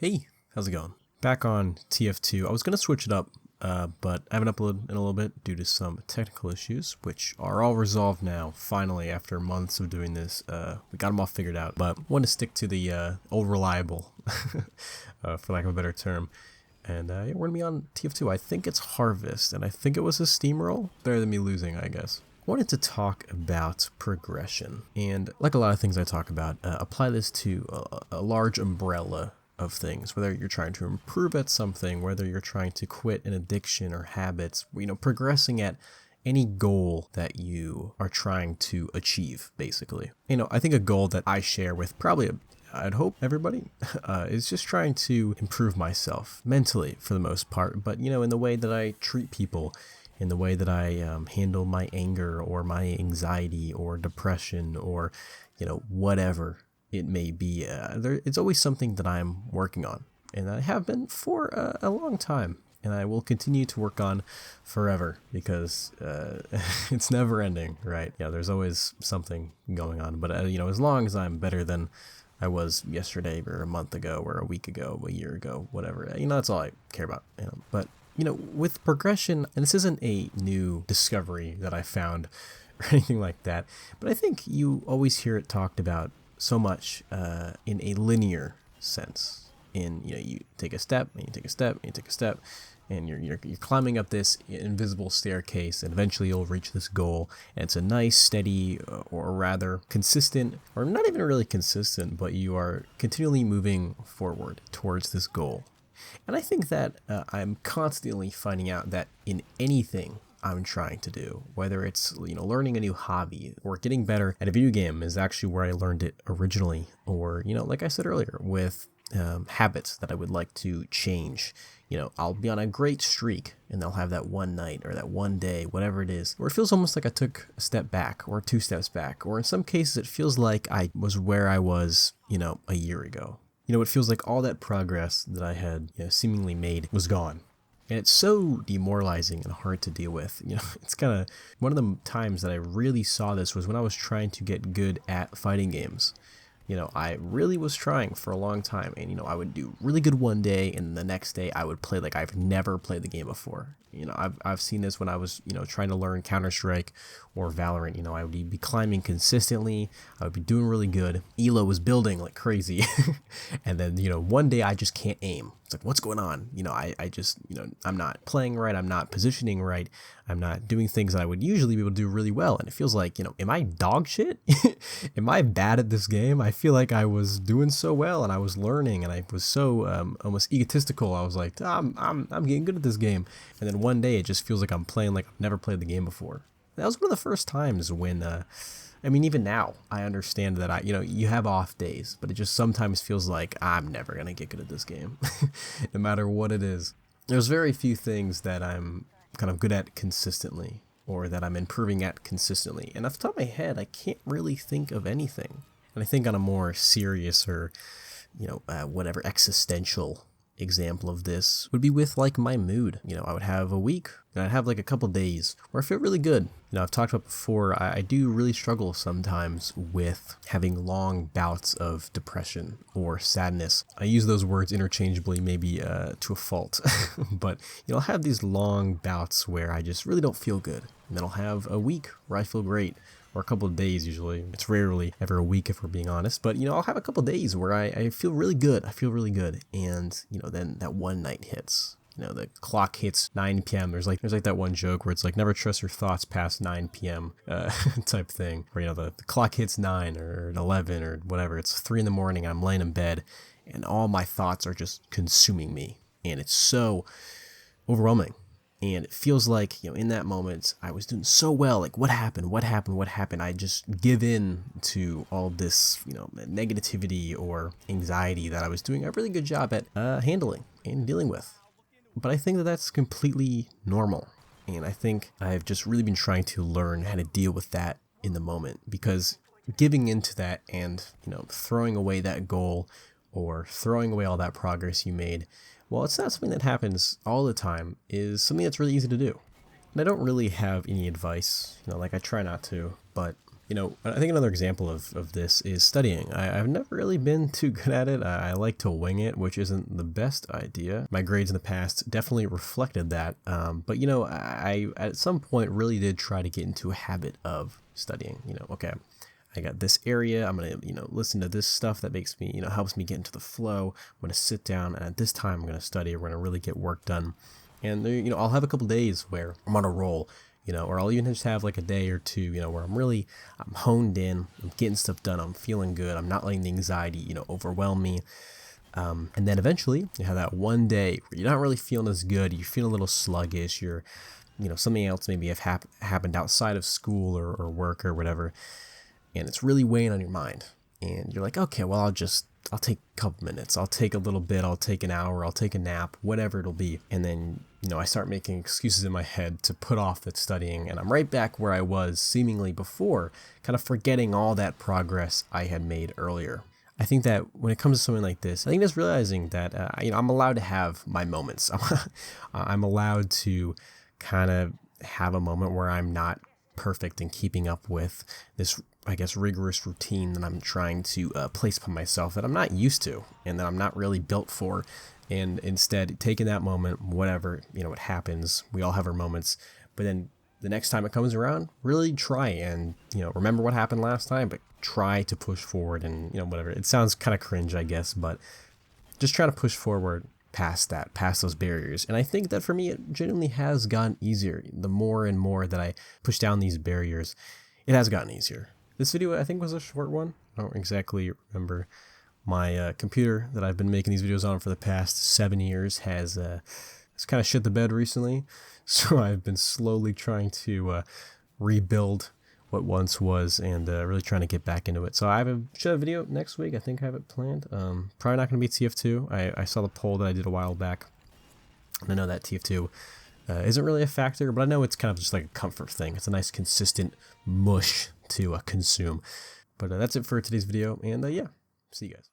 Hey, how's it going? Back on TF2. I was going to switch it up, but I haven't uploaded in a little bit due to some technical issues, which are all resolved now, finally, after months of doing this. We got them all figured out, but wanted to stick to the old reliable, for lack of a better term. And yeah, we're going to be on TF2. I think it's Harvest, and I think it was a steamroll. Better than me losing, I guess. Wanted to talk about progression, and like a lot of things I talk about, apply this to a large umbrella of things, whether you're trying to improve at something, whether you're trying to quit an addiction or habits, progressing at any goal that you are trying to achieve, basically. I think a goal that I share with probably I'd hope everybody is just trying to improve myself mentally for the most part, but in the way that I treat people, in the way that I handle my anger or my anxiety or depression or whatever it may be. It's always something that I'm working on, and I have been for a long time, and I will continue to work on forever because it's never ending, right? Yeah, there's always something going on, but as long as I'm better than I was yesterday or a month ago or a week ago, a year ago, whatever, that's all I care about. But with progression, and this isn't a new discovery that I found or anything like that, but I think you always hear it talked about so much in a linear sense. You take a step, and you take a step, and you take a step, and you're climbing up this invisible staircase, and eventually you'll reach this goal. And it's a nice, steady, or rather consistent, or not even really consistent, but you are continually moving forward towards this goal. And I think that I'm constantly finding out that in anything I'm trying to do, whether it's learning a new hobby or getting better at a video game is actually where I learned it originally, or like I said earlier, with habits that I would like to change. I'll be on a great streak and they'll have that one night or that one day, whatever it is, where it feels almost like I took a step back or two steps back, or in some cases it feels like I was where I was a year ago. It feels like all that progress that I had seemingly made was gone. And it's so demoralizing and hard to deal with. It's kind of one of the times that I really saw this was when I was trying to get good at fighting games. I really was trying for a long time, and I would do really good one day, and the next day I would play like I've never played the game before. I've seen this when I was trying to learn Counter-Strike or Valorant. I would be climbing consistently. I would be doing really good. Elo was building like crazy, and then one day I just can't aim. It's like, what's going on? I just I'm not playing right. I'm not positioning right. I'm not doing things that I would usually be able to do really well. And it feels like am I dog shit? Am I bad at this game? I feel like I was doing so well and I was learning and I was so almost egotistical. I was like, I'm getting good at this game. And then one day it just feels like I'm playing like I've never played the game before. That was one of the first times when, even now I understand that you have off days, but it just sometimes feels like I'm never going to get good at this game, no matter what it is. There's very few things that I'm kind of good at consistently or that I'm improving at consistently. And off the top of my head, I can't really think of anything. And I think on a more serious or, whatever existential example of this would be with like my mood. I would have a week and I'd have like a couple days where I feel really good. I've talked about before, I do really struggle sometimes with having long bouts of depression or sadness. I use those words interchangeably, maybe to a fault, but I'll have these long bouts where I just really don't feel good. And then I'll have a week where I feel great, or a couple of days usually. It's rarely ever a week if we're being honest, but I'll have a couple of days where I feel really good. I feel really good. And then that one night hits. The clock hits 9 p.m. There's like that one joke where it's like never trust your thoughts past 9 p.m. Type thing. Where the clock hits 9 or 11 or whatever. It's 3 in the morning. I'm laying in bed and all my thoughts are just consuming me, and it's so overwhelming. And it feels like, in that moment, I was doing so well. Like, what happened? What happened? What happened? I just give in to all this, negativity or anxiety that I was doing a really good job at handling and dealing with. But I think that that's completely normal. And I think I've just really been trying to learn how to deal with that in the moment. Because giving into that and, throwing away that goal or throwing away all that progress you made, well, it's not something that happens all the time, is something that's really easy to do. And I don't really have any advice, like I try not to, but You know, I think another example of this is studying. I've never really been too good at it. I like to wing it, which isn't the best idea. My grades in the past definitely reflected that. But, you know, I at some point really did try to get into a habit of studying. You know, okay, I got this area. I'm going to, you know, listen to this stuff that makes me, you know, helps me get into the flow. I'm going to sit down and at this time I'm going to study. We're going to really get work done. And, you know, I'll have a couple days where I'm on a roll, you know, or I'll even just have like a day or two, you know, where I'm honed in, I'm getting stuff done, I'm feeling good, I'm not letting the anxiety, you know, overwhelm me. And then eventually you have that one day where you're not really feeling as good, you feel a little sluggish, you know, something else maybe have happened outside of school or work or whatever, and it's really weighing on your mind. And you're like, okay, well, I'll take a couple minutes, I'll take a little bit, I'll take an hour, I'll take a nap, whatever it'll be. And then, you know, I start making excuses in my head to put off that studying, and I'm right back where I was seemingly before, kind of forgetting all that progress I had made earlier. I think that when it comes to something like this, I think it's realizing that, you know, I'm allowed to have my moments. I'm allowed to kind of have a moment where I'm not perfect in keeping up with this, I guess, rigorous routine that I'm trying to place upon myself that I'm not used to and that I'm not really built for. And instead, taking that moment, whatever, you know, it happens. We all have our moments. But then the next time it comes around, really try and, you know, remember what happened last time, but try to push forward and, you know, whatever. It sounds kind of cringe, I guess, but just try to push forward past that, past those barriers. And I think that for me, it genuinely has gotten easier. The more and more that I push down these barriers, it has gotten easier. This video, I think, was a short one. I don't exactly remember. My computer that I've been making these videos on for the past 7 years has kind of shit the bed recently. So I've been slowly trying to rebuild what once was and really trying to get back into it. So I should have a video next week. I think I have it planned. Probably not going to be TF2. I saw the poll that I did a while back. And I know that TF2 isn't really a factor, but I know it's kind of just like a comfort thing. It's a nice consistent mush to consume. But that's it for today's video. And yeah, see you guys.